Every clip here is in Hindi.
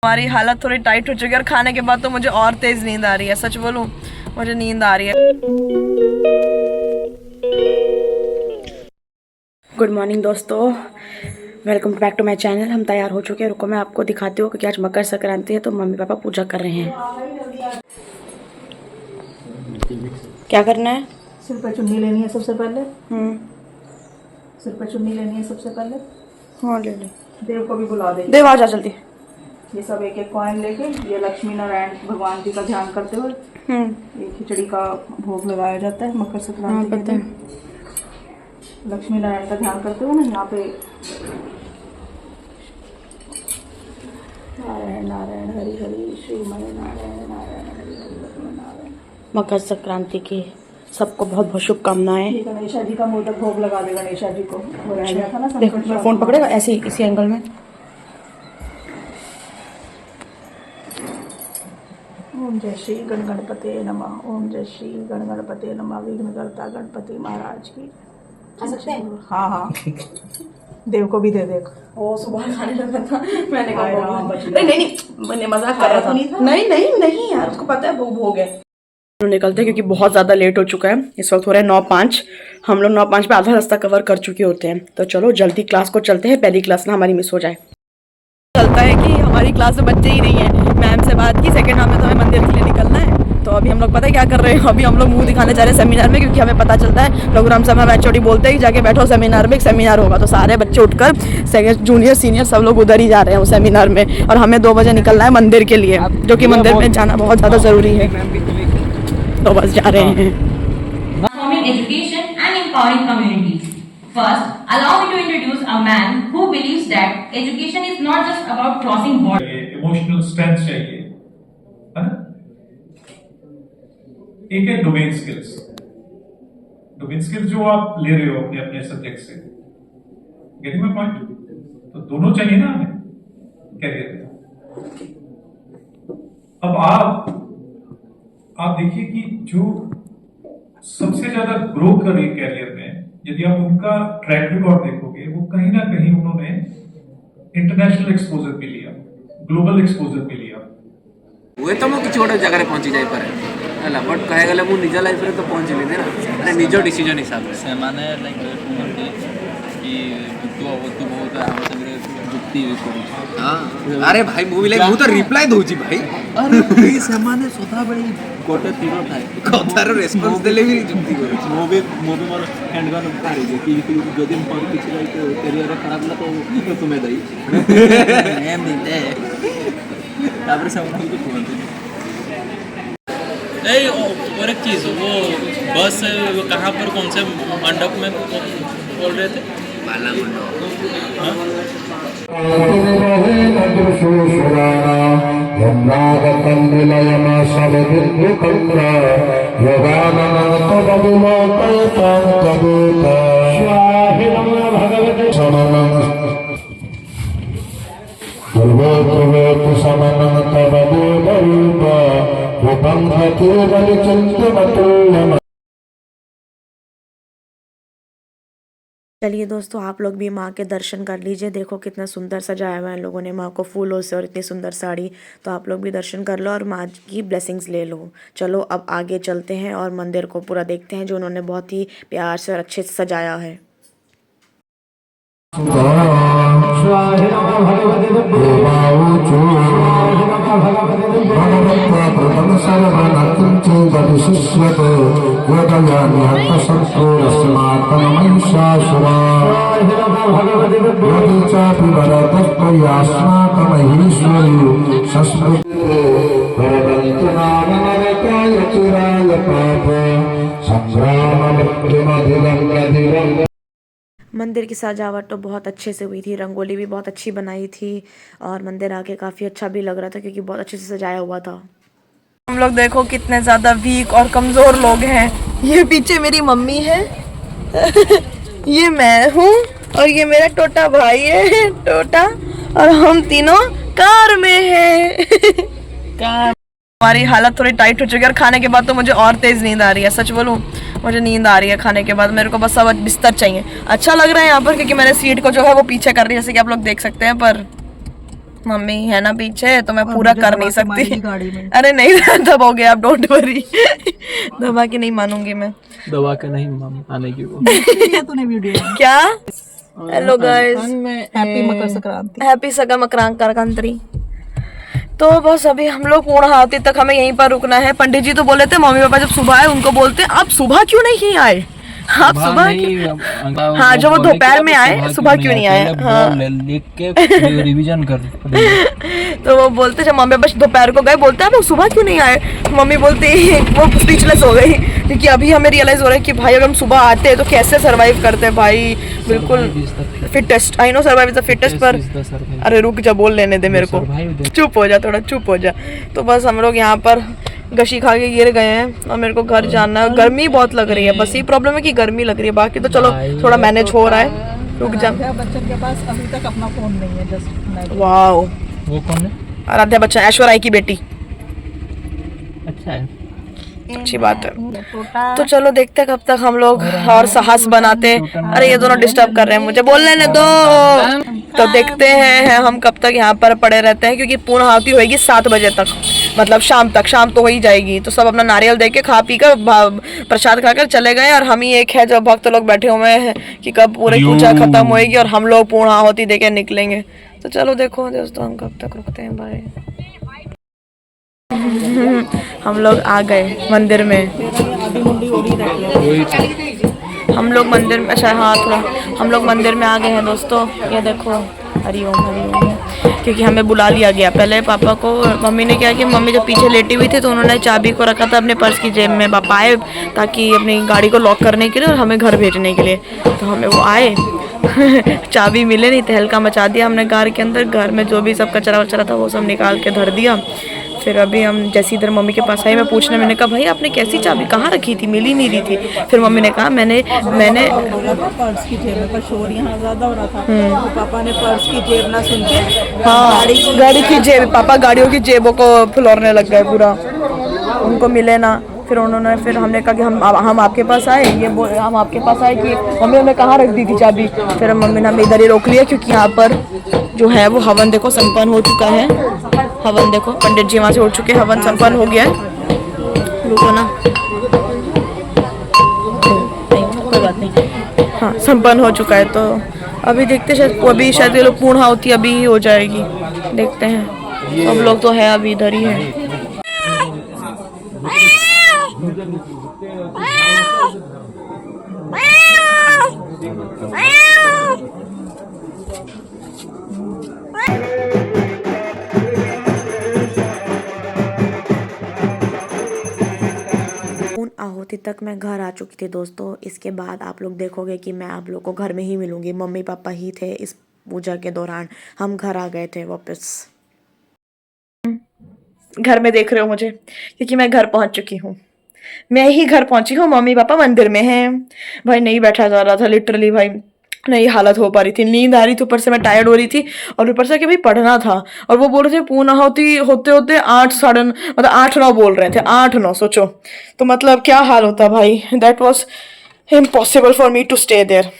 हमारी हालत थोड़ी टाइट हो चुकी है और खाने के बाद तो मुझे और तेज नींद आ रही है। सच बोलूं, मुझे नींद आ रही है। गुड मॉर्निंग दोस्तों, welcome back to my channel. हम तैयार हो चुके हैं। रुको मैं आपको दिखाती हूँ क्योंकि आज मकर संक्रांति है तो मम्मी पापा पूजा कर रहे हैं। क्या करना है? सिर पर चुन्नी लेनी है सबसे पहले। सिर पर चुन्नी लेनी है सबसे पहले। हाँ ले ले। देव को भी बुला दे। देव आ जा जल्दी। ये सब एक एक कॉइन लेके ये लक्ष्मी नारायण भगवान जी का ध्यान करते हुए ये खिचड़ी का भोग लगाया जाता है मकर संक्रांति के दिन। लक्ष्मी नारायण का ध्यान करते हुए ना यहाँ पे नारायण नारायण हरि हरि श्रीमय नारायण नारायण हरि हरि लक्ष्मी नारायण। मकर संक्रांति की सबको बहुत बहुत शुभकामनाएं। ये गणेशा जी का मोदक भोग लगा दे गणेशा जी को। वो रह गया था ना। देखो मैं फोन पकड़ेगा ऐसे ही इसी एंगल में। ओम जय श्री गणपते नमः। ओम जय श्री गणपते नमः। विघ्नकर्ता गणपति महाराज की। खा सकते हैं? हाँ हाँ। देव को भी दे दे। ओ सुबह खाने लगा था, मैंने कहा नहीं नहीं मैंने मजाक कर रहा था। नहीं यार, उसको पता है वो भोग है। निकलते हैं क्योंकि बहुत ज्यादा लेट हो चुका है। इस वक्त हो रहा है 9:05। हम लोग 9:05 पे आधा रास्ता कवर कर चुके होते हैं। तो चलो जल्दी क्लास को चलते हैं, पहली क्लास ना हमारी मिस हो जाए। चलता है कि हमारी क्लास में बच्चे ही नहीं है। मैम से बात की, सेकंड हाफ में तो हमें मंदिर के लिए निकलना है। तो अभी हम लोग पता है क्या कर रहे हैं, अभी हम लोग मुंह दिखाने जा रहे हैं सेमिनार में, क्योंकि हमें पता चलता है प्रोग्राम समय HOD बोलते हैं कि जाके बैठो सेमिनार में, एक सेमिनार होगा। तो सारे बच्चे उठकर सेकंड जूनियर सीनियर सब लोग उधर ही जा रहे हैं उस सेमिनार में। और हमें 2 बजे निकलना है मंदिर के लिए, जो कि मंदिर में जाना बहुत ज़्यादा ज़रूरी है। तो बस जा रहे हैं। Transforming education and empowering communities. First, allow me to introduce a man who believes that education is not just about crossing borders. Emotional strength चाहिए, है ना? एक है डोमेन स्किल्स। डोमेन स्किल्स जो आप ले रहे हो अपने अपने सब्जेक्ट से, गेटिंग माय पॉइंट? तो दोनों चाहिए ना हमें कैरियर में। अब आप देखिए कि जो सबसे ज्यादा ग्रो कर रही कैरियर में, यदि आप उनका ट्रैक रिकॉर्ड देखोगे, वो कहीं ना कहीं उन्होंने इंटरनेशनल एक्सपोजर भी लिया, ग्लोबल एक्सपोजर भी लिया। हुए तो मुझे छोटे जगह पहुंची जाए पारे बट कहे गले मु निज लाइफ रे तो पहुंचली ना निज डिसीजन हिसाब से से माने लाइक कि तू बहुत हम संगे जुक्ति करू। हां अरे भाई मूवी लाइक मु तो रिप्लाई दोची भाई। अरे से माने सोधा बड़ी गोटे तीरो थाए कथार रेस्पॉन्स देले भी जुक्ति करू। मूवी मोर हैंडगन मारी दे कि जदी पर किछ लाइक करियर खराब ला तो तुम्हें दई एम मिलते तापर से हम को बोलते नहीं। और एक चीज़, वो बस कहाँ पर कौन से मंडप में बोल रहे थे? बाला चलिए दोस्तों, आप लोग भी माँ के दर्शन कर लीजिए। देखो कितना सुंदर सजाया हुआ है इन लोगों ने माँ को फूलों से और इतनी सुंदर साड़ी। तो आप लोग भी दर्शन कर लो और माँ की ब्लेसिंग्स ले लो। चलो अब आगे चलते हैं और मंदिर को पूरा देखते हैं, जो उन्होंने बहुत ही प्यार से और अच्छे से सजाया है। मंदिर की सजावट तो बहुत अच्छे से हुई थी, रंगोली भी बहुत अच्छी बनाई थी और मंदिर आके काफ़ी अच्छा भी लग रहा था क्योंकि बहुत अच्छे से सजाया हुआ था। हम लोग देखो कितने ज़्यादा वीक और कमज़ोर लोग हैं। ये पीछे मेरी मम्मी है ये मैं हूँ और ये मेरा टोटा भाई है टोटा, और हम तीनों कार में हैं। हमारी हालत थोड़ी टाइट हो चुकी है और खाने के बाद तो मुझे और तेज़ नींद आ रही है। सच बोलूं, मुझे नींद आ रही है खाने के बाद। मेरे को बस अब बिस्तर चाहिए। अच्छा लग रहा है यहाँ पर क्योंकि मैंने सीट को जो है वो पीछे कर रही है, जैसे कि आप लोग देख सकते हैं। पर मम्मी है ना पीछे, तो मैं पूरा कर नहीं सकती। गाड़ी में अरे नहीं दबा गया, आप डोंट वरी। दबा के नहीं मानूंगी मैं। दबा के नहीं आने की वो। तूने वीडियो क्या? Hello guys, happy Makar Sankranti. Happy सका मकरांतरी। तो बस अभी हम लोग पूर्णाहुति तक हमें यहीं पर रुकना है। पंडित जी तो बोले थे मम्मी पापा जब सुबह आए उनको बोलते आप सुबह क्यों नहीं आए, आप सुबह क्यों? हाँ जो वो दोपहर में आए, सुबह क्यों नहीं आए? हाँ लिख के रिवीजन कर। तो वो बोलते जब मम्मी पापा दोपहर को गए, बोलते आप सुबह क्यों नहीं आए? मम्मी बोलती वो स्पीचलेस हो गई, क्योंकि अभी हमें रियलाइज हो रहा है कि भाई अगर हम सुबह आते हैं तो कैसे सरवाइव करते हैं भाई। बिल्कुल fittest, I know survive is the fittest, पर अरे रुक जा, बोल लेने दे मेरे को, चुप हो जा थोड़ा, चुप हो जा। तो बस हम लोग यहाँ पर गशी खा के गिर गए हैं और मेरे को घर जाना है। गर्मी बहुत लग रही है, बस ये प्रॉब्लम है कि गर्मी लग रही है, बाकी तो चलो थोड़ा मैनेज हो रहा है। रुक जा, बच्चन के पास अभी तक अपना फोन नहीं है। जस्ट वाओ, वो कौन है? आराध्या बच्चन, ऐश्वर्या राय की बेटी। अच्छा है, अच्छी बात है। तो चलो देखते हैं कब तक हम लोग और साहस बनाते। अरे ये दोनों डिस्टर्ब कर रहे हैं मुझे, बोलने न दो। तो देखते हैं हम कब तक यहाँ पर पड़े रहते हैं, क्योंकि पूर्णाहुति होगी 7 बजे तक, मतलब शाम तक, शाम तो हो ही जाएगी। तो सब अपना नारियल दे के खा पी कर प्रसाद खाकर चले गए, और हम ही एक है जो भक्त लोग बैठे हुए हैं कि कब पूरी पूजा खत्म होएगी और हम लोग पूर्णाहुति दे के निकलेंगे। तो चलो देखो दोस्तों हम कब तक रुकते हैं। भाई हम लोग आ गए मंदिर में। हम लोग मंदिर में, अच्छा हाँ थोड़ा, हम लोग मंदिर में आ गए हैं दोस्तों। ये देखो, हरिओम हरिओम, क्योंकि हमें बुला लिया गया। पहले पापा को, मम्मी ने क्या किया, मम्मी जब पीछे लेटी हुई थी तो उन्होंने चाबी को रखा था अपने पर्स की जेब में। पापा आए ताकि अपनी गाड़ी को लॉक करने के लिए और हमें घर भेजने के लिए। तो हमें वो आए चाबी मिले नहीं, तहलका मचा दिया हमने घर के अंदर। घर में जो भी सब कचरा वचरा था वो सब निकाल के धर दिया। फिर अभी हम जैसे इधर मम्मी के पास आई, मैं पूछने, मैंने कहा भाई आपने कैसी चाबी कहाँ रखी थी, मिल ही नहीं रही थी। फिर मम्मी ने कहा मैंने पर्स की जेब में, पर शोर यहाँ ज्यादा हो रहा था तो पापा ने पर्स की जेब ना सुन के, हाँ गाड़ी की जेब, पापा गाड़ियों की जेबों को फुलौरने लग गए पूरा, उनको मिले ना। फिर उन्होंने, फिर हमने कहा कि हम आपके पास आए, हम आपके पास आए कि मम्मी हमने कहाँ रख दी थी चाबी। फिर मम्मी ने हमें इधर ही रोक लिया, क्योंकि यहाँ पर जो है वो हवन देखो संपन्न हो चुका है। हवन देखो, पंडित जी वहाँ से उठ चुके, हवन संपन्न हो गया है। रुको ना, कोई बात नहीं, हाँ संपन्न हो चुका है। तो अभी देखते शायद, अभी शायद ये लोग पूर्णाहुति अभी ही हो जाएगी, देखते हैं। सब लोग तो है अभी इधर ही है। आहुति तक मैं घर आ चुकी थी दोस्तों। इसके बाद आप लोग देखोगे कि मैं आप लोग को घर में ही मिलूंगी। मम्मी पापा ही थे इस पूजा के दौरान, हम घर आ गए थे वापस। घर में देख रहे हो मुझे, क्योंकि मैं घर पहुंच चुकी हूँ। मैं ही घर पहुंची हूँ, मम्मी पापा मंदिर में हैं। भाई नहीं बैठा जा रहा था लिटरली, भाई नहीं हालत हो पा रही थी, नींद आ रही थी, ऊपर से मैं टायर्ड हो रही थी, और ऊपर से कि भाई पढ़ना था। और वो बोल रहे थे पूर्णाहुति होते होते 8-9 बोल रहे थे, 8-9 सोचो तो मतलब क्या हाल होता भाई। That was impossible for me to stay there.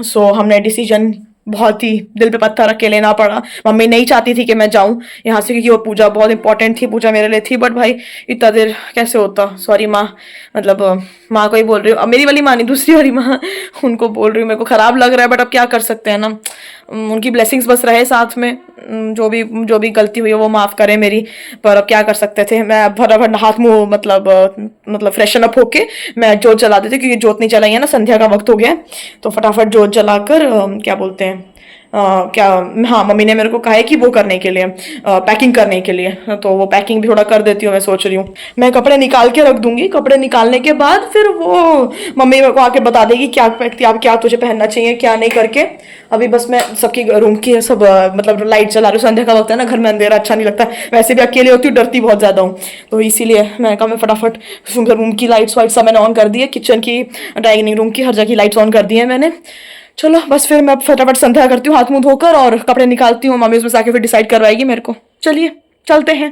So हमने डिसीजन बहुत ही दिल पे पत्थर रख के लेना पड़ा। मम्मी नहीं चाहती थी कि मैं जाऊं यहाँ से, क्योंकि वो पूजा बहुत इंपॉर्टेंट थी, पूजा मेरे लिए थी। बट भाई इतना देर कैसे होता, सॉरी माँ, मतलब माँ को ही बोल रही हूँ, मेरी वाली माँ नहीं, दूसरी वाली माँ, उनको बोल रही हूँ। मेरे को खराब लग रहा है, बट अब क्या कर सकते हैं ना, उनकी ब्लेसिंग्स बस रहे साथ में। जो भी गलती हुई है वो माफ़ करें मेरी, पर अब क्या कर सकते थे। मैं फटाफट हाथ मुँह मतलब फ्रेशन अप होके मैं जोत जला देती, क्योंकि जोत नहीं जलाई है ना, संध्या का वक्त हो गया। तो फटाफट जोत जलाकर क्या बोलते हैं, हाँ मम्मी ने मेरे को कहा है कि वो करने के लिए, पैकिंग करने के लिए, तो वो पैकिंग भी थोड़ा कर देती हूँ। मैं सोच रही हूँ मैं कपड़े निकाल के रख दूंगी, कपड़े निकालने के बाद फिर वो मम्मी मेरे को आके बता देगी क्या क्या तुझे पहनना चाहिए क्या नहीं करके। अभी बस मैं सबकी रूम की सब मतलब लाइट चला रही हूँ, संध्या का वक्त है ना, घर में अंधेरा अच्छा नहीं लगता। वैसे भी अकेले होती हूँ, डरती बहुत ज़्यादा हूँ, तो इसीलिए मैं कहा मैं फटाफट रूम की लाइट्स वाइट सब मैंने ऑन कर दी है, किचन की, डाइनिंग रूम की, हर जगह की लाइट्स ऑन कर दी है मैंने। चलो बस फिर मैं फटाफट संध्या करती हूँ हाथ मुंह धोकर, और कपड़े निकालती हूँ। मम्मी उसमें से आके फिर डिसाइड करवाएगी मेरे को। चलिए चलते हैं।